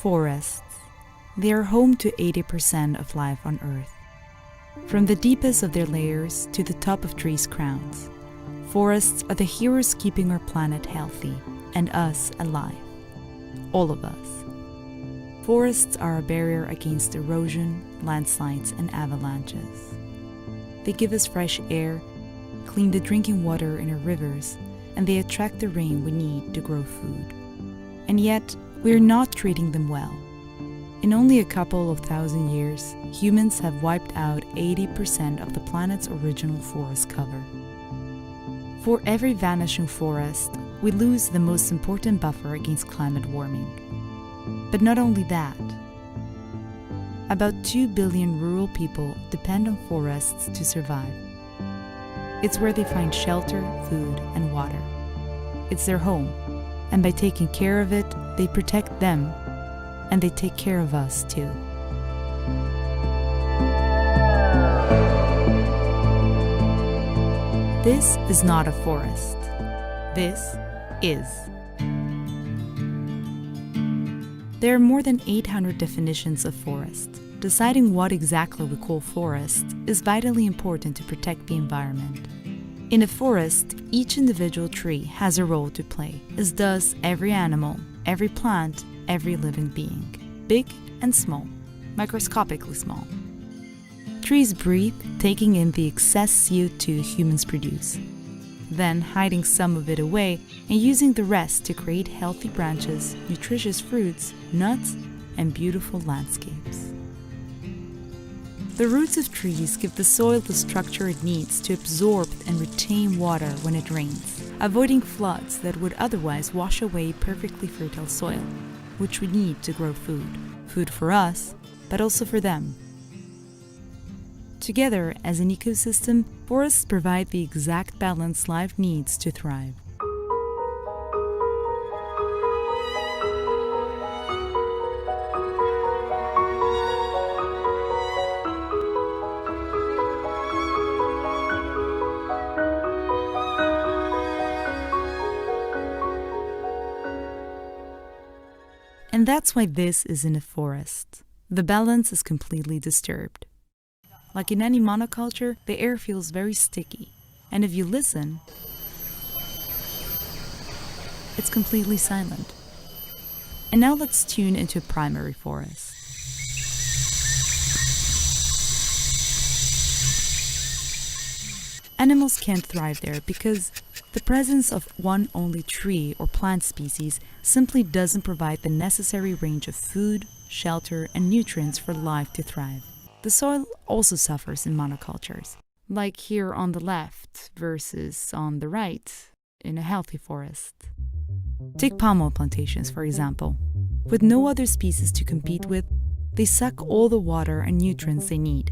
Forests. They are home to 80% of life on Earth. From the deepest of their layers to the top of trees' crowns, forests are the heroes keeping our planet healthy and us alive. All of us. Forests are a barrier against erosion, landslides, and avalanches. They give us fresh air, clean the drinking water in our rivers, and they attract the rain we need to grow food. And yet, we are not treating them well. In only a couple of thousand years, humans have wiped out 80% of the planet's original forest cover. For every vanishing forest, we lose the most important buffer against climate warming. But not only that. About 2 billion rural people depend on forests to survive. It's where they find shelter, food, and water. It's their home, and by taking care of it, they protect them, and they take care of us too. This is not a forest. This is. There are more than 800 definitions of forest. Deciding what exactly we call forest is vitally important to protect the environment. In a forest, each individual tree has a role to play, as does every animal, every plant, every living being, big and small, microscopically small. Trees breathe, taking in the excess CO2 humans produce, then hiding some of it away and using the rest to create healthy branches, nutritious fruits, nuts, and beautiful landscapes. The roots of trees give the soil the structure it needs to absorb and retain water when it rains, avoiding floods that would otherwise wash away perfectly fertile soil, which we need to grow food. Food for us, but also for them. Together, as an ecosystem, forests provide the exact balance life needs to thrive. And that's why this is in a forest. The balance is completely disturbed. Like in any monoculture, the air feels very sticky. And if you listen, it's completely silent. And now let's tune into a primary forest. Animals can't thrive there because the presence of one only tree or plant species simply doesn't provide the necessary range of food, shelter, and nutrients for life to thrive. The soil also suffers in monocultures, like here on the left versus on the right in a healthy forest. Take palm oil plantations, for example. With no other species to compete with, they suck all the water and nutrients they need,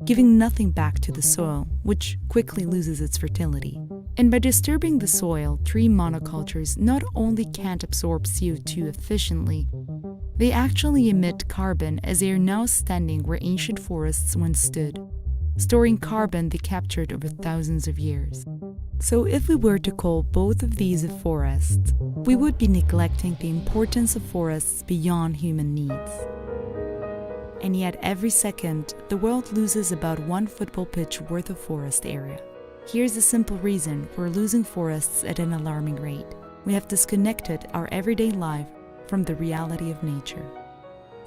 giving nothing back to the soil, which quickly loses its fertility. And by disturbing the soil, tree monocultures not only can't absorb CO2 efficiently, they actually emit carbon as they are now standing where ancient forests once stood, storing carbon they captured over thousands of years. So if we were to call both of these a forest, we would be neglecting the importance of forests beyond human needs. And yet every second, the world loses about 1 football pitch worth of forest area. Here's the simple reason we're losing forests at an alarming rate. We have disconnected our everyday life from the reality of nature.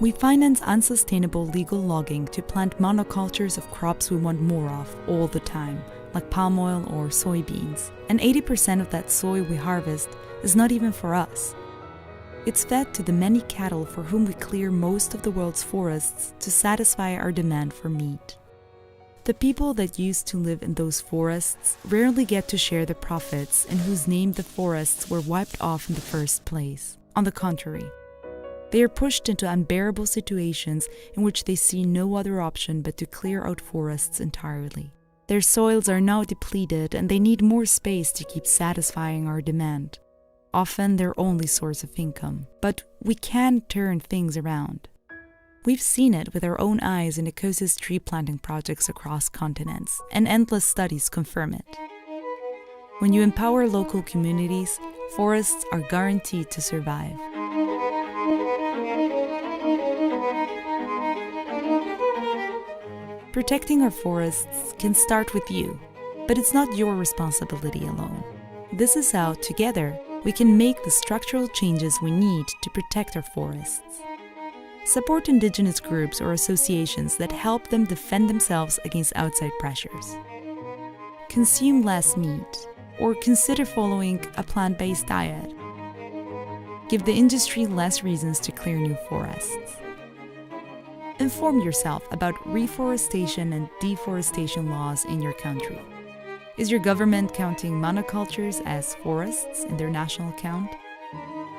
We finance unsustainable legal logging to plant monocultures of crops we want more of all the time, like palm oil or soybeans. And 80% of that soy we harvest is not even for us. It's fed to the many cattle for whom we clear most of the world's forests to satisfy our demand for meat. The people that used to live in those forests rarely get to share the profits in whose name the forests were wiped off in the first place. On the contrary, they are pushed into unbearable situations in which they see no other option but to clear out forests entirely. Their soils are now depleted and they need more space to keep satisfying our demand, often their only source of income. But we can turn things around. We've seen it with our own eyes in ecosystem tree planting projects across continents, and endless studies confirm it. When you empower local communities, forests are guaranteed to survive. Protecting our forests can start with you, but it's not your responsibility alone. This is how, together, we can make the structural changes we need to protect our forests. Support indigenous groups or associations that help them defend themselves against outside pressures. Consume less meat, or consider following a plant-based diet. Give the industry less reasons to clear new forests. Inform yourself about reforestation and deforestation laws in your country. Is your government counting monocultures as forests in their national count?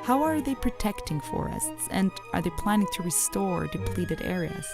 How are they protecting forests, and are they planning to restore depleted areas?